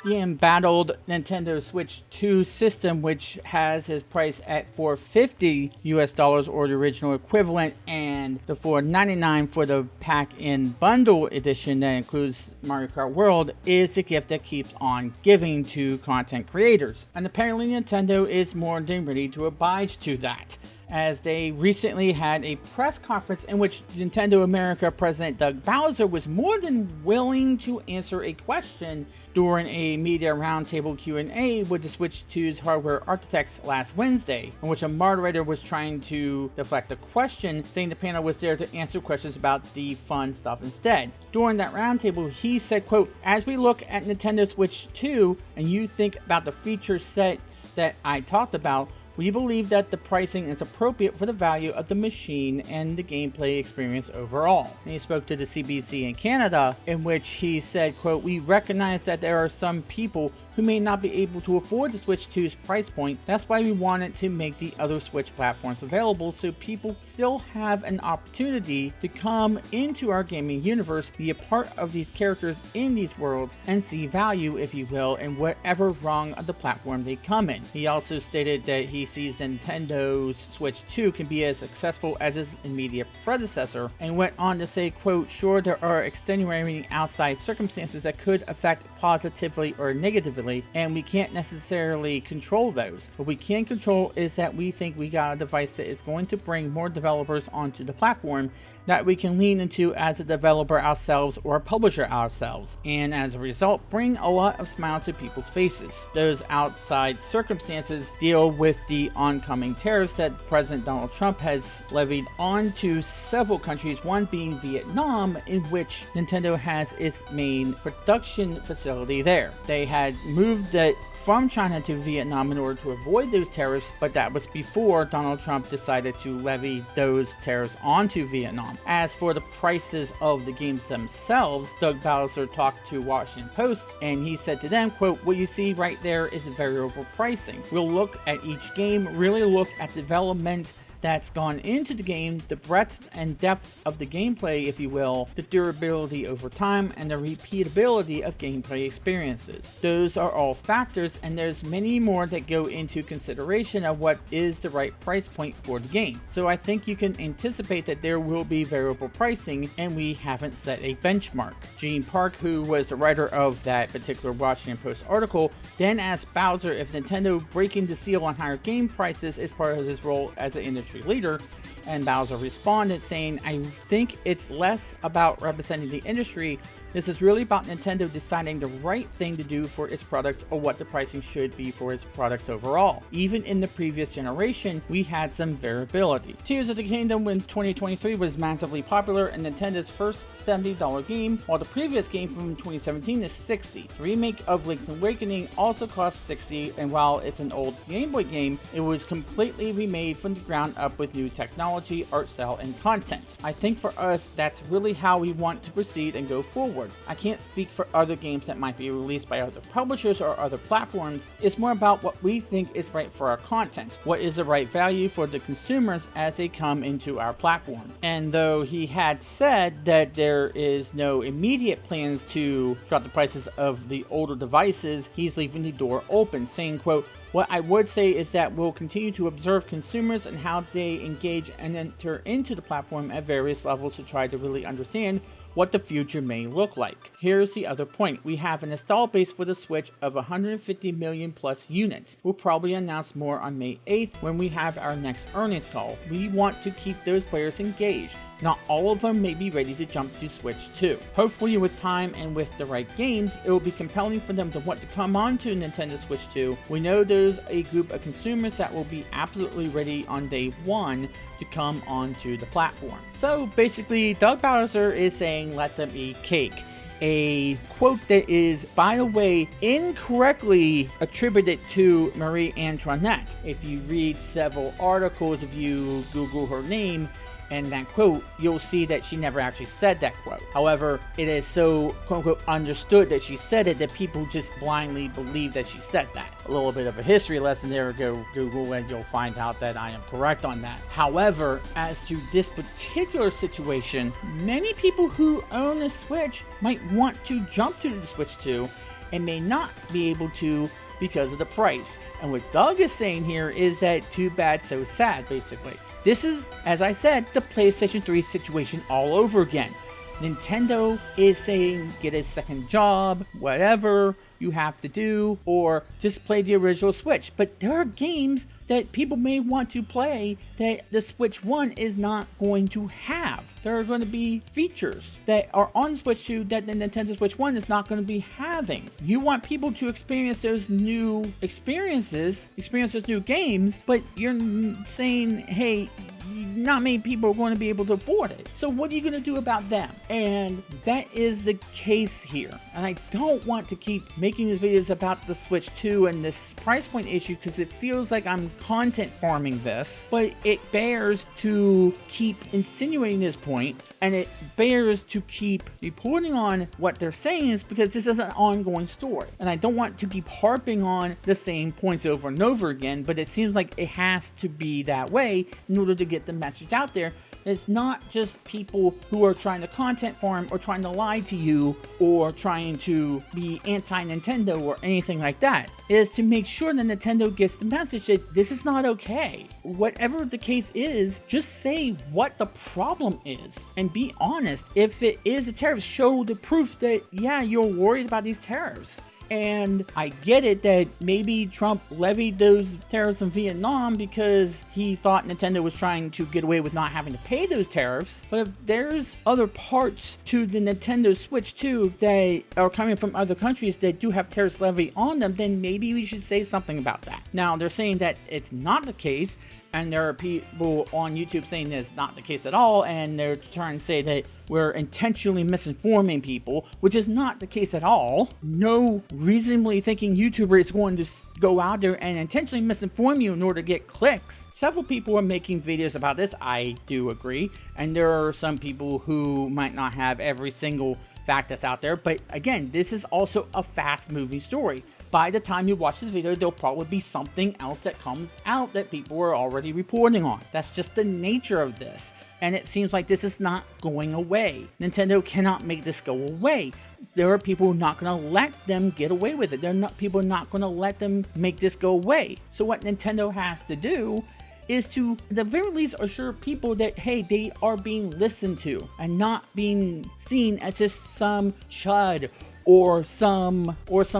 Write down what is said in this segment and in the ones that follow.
The embattled Nintendo Switch 2 system, which has its price at $450 US or the original equivalent, and the $499 for the pack-in bundle edition that includes Mario Kart World, is the gift that keeps on giving to content creators. And apparently Nintendo is more than ready to oblige to that, as they recently had a press conference in which Nintendo America President Doug Bowser was more than willing to answer a question during a media roundtable Q&A with the Switch 2's hardware architects last Wednesday, in which a moderator was trying to deflect the question, saying the panel was there to answer questions about the fun stuff instead. During that roundtable, he said, quote, "As we look at Nintendo Switch 2 and you think about the feature sets that I talked about, we believe that the pricing is appropriate for the value of the machine and the gameplay experience overall." And he spoke to the CBC in Canada, in which he said, quote, "We recognize that there are some people who may not be able to afford the Switch 2's price point. That's why we wanted to make the other Switch platforms available so people still have an opportunity to come into our gaming universe, be a part of these characters in these worlds, and see value, if you will, in whatever rung of the platform they come in." He also stated that he sees Nintendo's Switch 2 can be as successful as its immediate predecessor, and went on to say, quote, "Sure, there are extenuating outside circumstances that could affect positively or negatively, and we can't necessarily control those. What we can control is that we think we got a device that is going to bring more developers onto the platform that we can lean into as a developer ourselves or a publisher ourselves, and as a result bring a lot of smiles to people's faces. Those outside circumstances deal with the oncoming tariffs that President Donald Trump has levied onto several countries, one being Vietnam, in which Nintendo has its main production facility there. They had moved that from China to Vietnam in order to avoid those tariffs, but that was before Donald Trump decided to levy those tariffs onto Vietnam. As for the prices of the games themselves, Doug Bowser talked to Washington Post, and he said to them, quote, "What you see right there is variable pricing. We'll look at each game, really look at development that's gone into the game, the breadth and depth of the gameplay, if you will, the durability over time, and the repeatability of gameplay experiences. Those are all factors, and there's many more that go into consideration of what is the right price point for the game. So I think you can anticipate that there will be variable pricing, and we haven't set a benchmark." Gene Park, who was the writer of that particular Washington Post article, then asked Bowser if Nintendo breaking the seal on higher game prices is part of his role as an industry leader, and Bowser responded saying, "I think it's less about representing the industry. This is really about Nintendo deciding the right thing to do for its products or what the pricing should be for its products overall. Even in the previous generation, we had some variability." Tears of the Kingdom in 2023 was massively popular and Nintendo's first $70 game, while the previous game from 2017 is $60. The remake of Link's Awakening also cost $60, and while it's an old Game Boy game, it was completely remade from the ground up with new technology, art style, and content. I think for us, that's really how we want to proceed and go forward. I can't speak for other games that might be released by other publishers or other platforms. It's more about what we think is right for our content. What is the right value for the consumers as they come into our platform? And though he had said that there is no immediate plans to drop the prices of the older devices, he's leaving the door open, saying, quote, "What I would say is that we'll continue to observe consumers and how they engage and enter into the platform at various levels to try to really understand what the future may look like. Here's the other point. We have an install base for the Switch of 150 million plus units. We'll probably announce more on May 8th when we have our next earnings call. We want to keep those players engaged. Not all of them may be ready to jump to Switch 2. Hopefully with time and with the right games, it will be compelling for them to want to come on to Nintendo Switch 2. We know there's a group of consumers that will be absolutely ready on day one to come onto the platform." So basically, Doug Bowser is saying let them eat cake. A quote that is, by the way, incorrectly attributed to Marie Antoinette. If you read several articles, if you Google her name and that quote, you'll see that she never actually said that quote. However, it is so quote-unquote understood that she said it that people just blindly believe that she said that. A little bit of a history lesson there. Go Google and you'll find out that I am correct on that. However, as to this particular situation, many people who own a Switch might want to jump to the Switch 2, and may not be able to because of the price. And what Doug is saying here is that too bad, so sad, basically. This is, as I said, the PlayStation 3 situation all over again. Nintendo is saying get a second job, whatever you have to do, or just play the original Switch. But there are games that people may want to play that the Switch 1 is not going to have. There are going to be features that are on Switch 2 that the Nintendo Switch 1 is not going to be having. You want people to experience those new experiences, experience those new games, but you're saying, hey, not many people are going to be able to afford it. So what are you going to do about them? And that is the case here. And I don't want to keep making these videos about the Switch 2 and this price point issue because it feels like I'm content farming this, but it bears to keep insinuating this point, and it bears to keep reporting on what they're saying is because this is an ongoing story. And I don't want to keep harping on the same points over and over again, but it seems like it has to be that way in order to get the message out there. It's not just people who are trying to content farm or trying to lie to you or trying to be anti-Nintendo or anything like that. It is to make sure that Nintendo gets the message that this is not okay. Whatever the case is, just say what the problem is and be honest. If it is a tariff, show the proof that, yeah, you're worried about these tariffs. And I get it that maybe Trump levied those tariffs in Vietnam because he thought Nintendo was trying to get away with not having to pay those tariffs. But if there's other parts to the Nintendo Switch 2 that are coming from other countries that do have tariffs levied on them, then maybe we should say something about that. Now, they're saying that it's not the case, and there are people on YouTube saying that it's not the case at all, and they're trying to say that we're intentionally misinforming people, which is not the case at all. No reasonably thinking YouTuber is going to go out there and intentionally misinform you in order to get clicks. Several people are making videos about this, I do agree, and there are some people who might not have every single fact that's out there, but again, this is also a fast-moving story. By the time you watch this video, there'll probably be something else that comes out that people are already reporting on. That's just the nature of this. And it seems like this is not going away. Nintendo cannot make this go away. There are people who are not going to let them get away with it. People are not going to let them make this go away. So what Nintendo has to do is to, at the very least, assure people that, hey, they are being listened to and not being seen as just some chud or some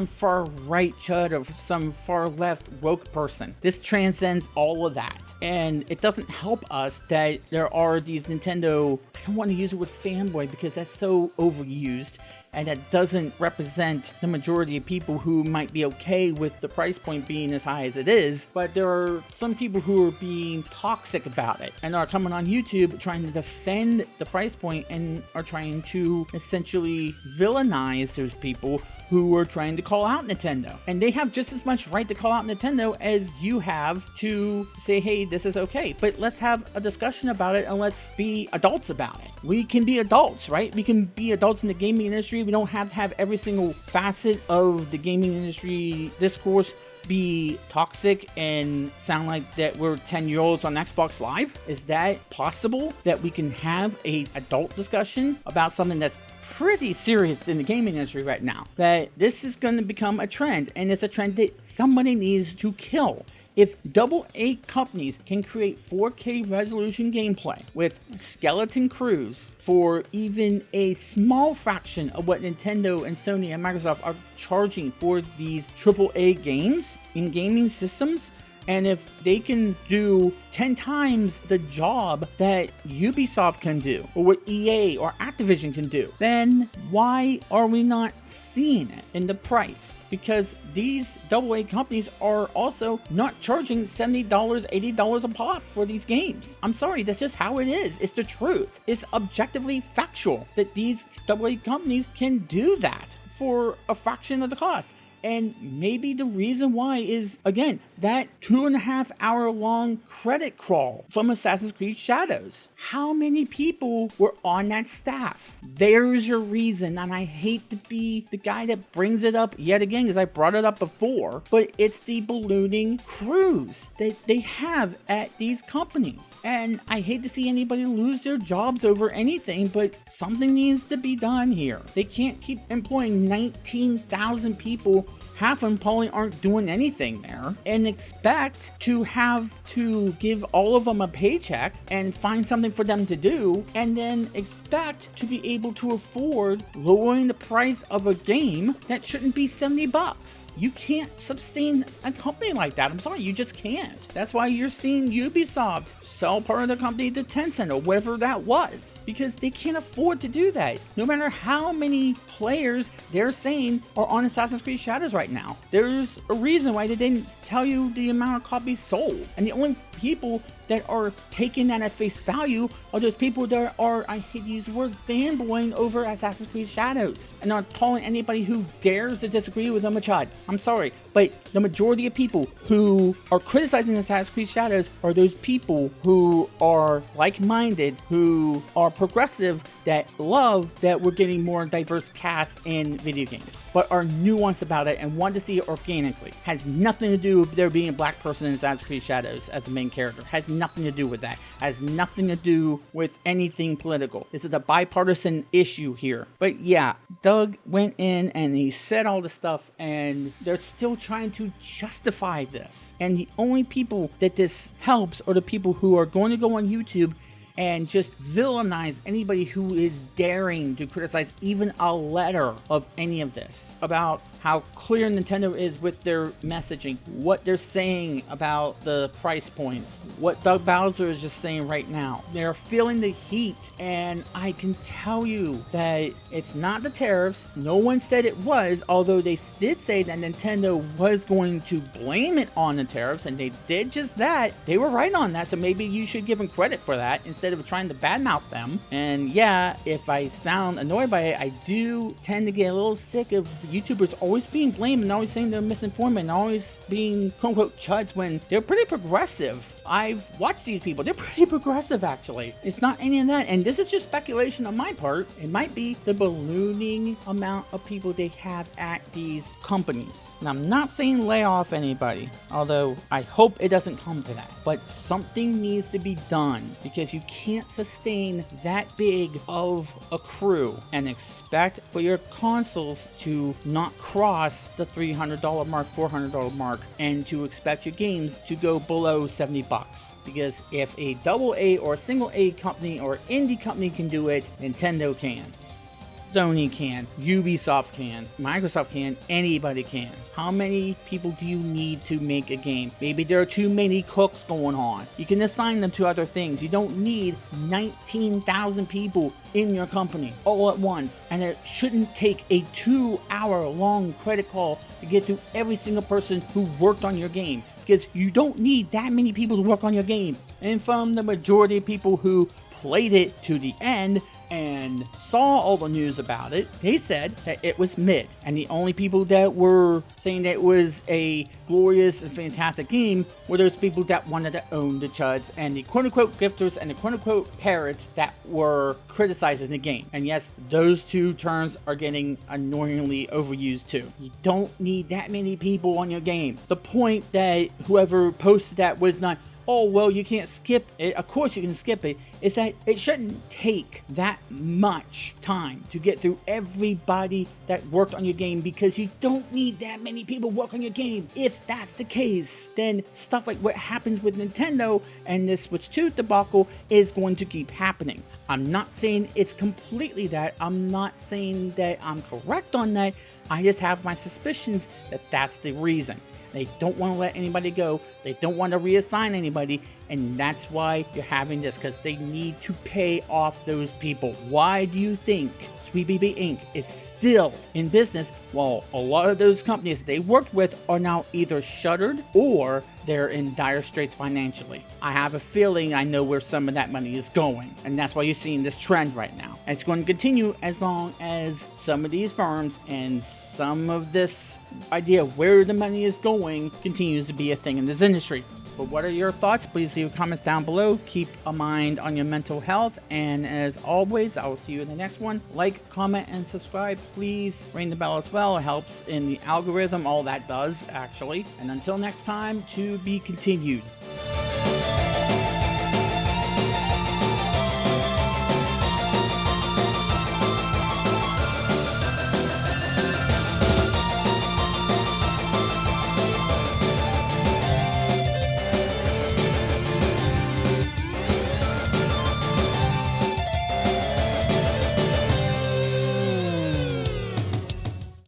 far right chud or some far left woke person. This transcends all of that. And it doesn't help us that there are these Nintendo, I don't want to use the word fanboy because that's so overused, and that doesn't represent the majority of people who might be okay with the price point being as high as it is. But there are some people who are being toxic about it and are coming on YouTube trying to defend the price point and are trying to essentially villainize those people who are trying to call out Nintendo. And they have just as much right to call out Nintendo as you have to say, hey, this is okay. But let's have a discussion about it and let's be adults about it. We can be adults, right? We can be adults in the gaming industry. We don't have to have every single facet of the gaming industry discourse be toxic and sound like that we're 10-year-olds on Xbox Live. Is that possible that we can have a adult discussion about something that's pretty serious in the gaming industry right now? That this is going to become a trend, and it's a trend that somebody needs to kill. If AA companies can create 4K resolution gameplay with skeleton crews for even a small fraction of what Nintendo and Sony and Microsoft are charging for these AAA games in gaming systems, and if they can do 10 times the job that Ubisoft can do, or what EA or Activision can do, then why are we not seeing it in the price? Because these AA companies are also not charging $70, $80 a pop for these games. I'm sorry, that's just how it is. It's the truth. It's objectively factual that these AA companies can do that for a fraction of the cost. And maybe the reason why is, again, that 2.5 hour long credit crawl from Assassin's Creed Shadows. How many people were on that staff? There's your reason, and I hate to be the guy that brings it up yet again, because I brought it up before, but it's the ballooning crews that they have at these companies. And I hate to see anybody lose their jobs over anything, but something needs to be done here. They can't keep employing 19,000 people, half of them probably aren't doing anything there, and expect to have to give all of them a paycheck and find something for them to do, and then expect to be able to afford lowering the price of a game that shouldn't be $70. You can't sustain a company like that. I'm sorry, you just can't. That's why you're seeing Ubisoft sell part of the company to Tencent or whatever that was, because they can't afford to do that. No matter how many players they're saying are on Assassin's Creed Shadows right now, there's a reason why they didn't tell you the amount of copies sold. And the only people that are taking that at face value are those people that are, I hate to use the word, fanboying over Assassin's Creed Shadows and are calling anybody who dares to disagree with them a chud. I'm sorry, but the majority of people who are criticizing Assassin's Creed Shadows are those people who are like-minded, who are progressive, that love that we're getting more diverse casts in video games, but are nuanced about it and want to see it organically. Has nothing to do with there being a black person in Assassin's Creed Shadows as a main character. Has nothing to do with that. Has nothing to do with anything political. This is a bipartisan issue here. But yeah, Doug went in and he said all this stuff, and they're still trying to justify this. And the only people that this helps are the people who are going to go on YouTube and just villainize anybody who is daring to criticize even a letter of any of this, about how clear Nintendo is with their messaging, what they're saying about the price points, what Doug Bowser is just saying right now. They're feeling the heat, and I can tell you that it's not the tariffs. No one said it was, although they did say that Nintendo was going to blame it on the tariffs, and they did just that. They were right on that, so maybe you should give them credit for that instead of trying to badmouth them. And yeah, if I sound annoyed by it, I do tend to get a little sick of YouTubers always being blamed and always saying they're misinformed and always being quote-unquote chuds when they're pretty progressive. I've watched these people. They're pretty progressive, actually. It's not any of that. And this is just speculation on my part. It might be the ballooning amount of people they have at these companies. And I'm not saying lay off anybody, although I hope it doesn't come to that. But something needs to be done, because you can't sustain that big of a crew and expect for your consoles to not cross the $300 mark, $400 mark, and to expect your games to go below $70. Because if a AA or single A company or indie company can do it, Nintendo can. Sony can, Ubisoft can, Microsoft can, anybody can. How many people do you need to make a game? Maybe there are too many cooks going on. You can assign them to other things. You don't need 19,000 people in your company all at once. And it shouldn't take a 2-hour long credit call to get to every single person who worked on your game, because you don't need that many people to work on your game. And from the majority of people who played it to the end and saw all the news about it, they said that it was mid. And the only people that were saying that it was a glorious and fantastic game were those people that wanted to own the chuds and the quote-unquote gifters and the quote-unquote parrots that were criticizing the game. And yes, those two terms are getting annoyingly overused too. You don't need that many people on your game. The point that whoever posted that was not, oh, well, you can't skip it. Of course you can skip it. Is that it shouldn't take that much time to get through everybody that worked on your game, because you don't need that many people work on your game. If that's the case, then stuff like what happens with Nintendo and this Switch 2 debacle is going to keep happening. I'm not saying it's completely that. I'm not saying that I'm correct on that. I just have my suspicions that that's the reason. They don't want to let anybody go. They don't want to reassign anybody. And that's why you're having this, because they need to pay off those people. Why do you think Sweet Baby Inc. is still in business while a lot of those companies that they worked with are now either shuttered or they're in dire straits financially? I have a feeling I know where some of that money is going, and that's why you're seeing this trend right now. And it's going to continue as long as some of these firms and some of this idea of where the money is going continues to be a thing in this industry. But what are your thoughts? Please leave comments down below. Keep a mind on your mental health. And as always, I will see you in the next one. Like, comment, and subscribe. Please ring the bell as well. It helps in the algorithm. All that does, actually. And until next time, to be continued.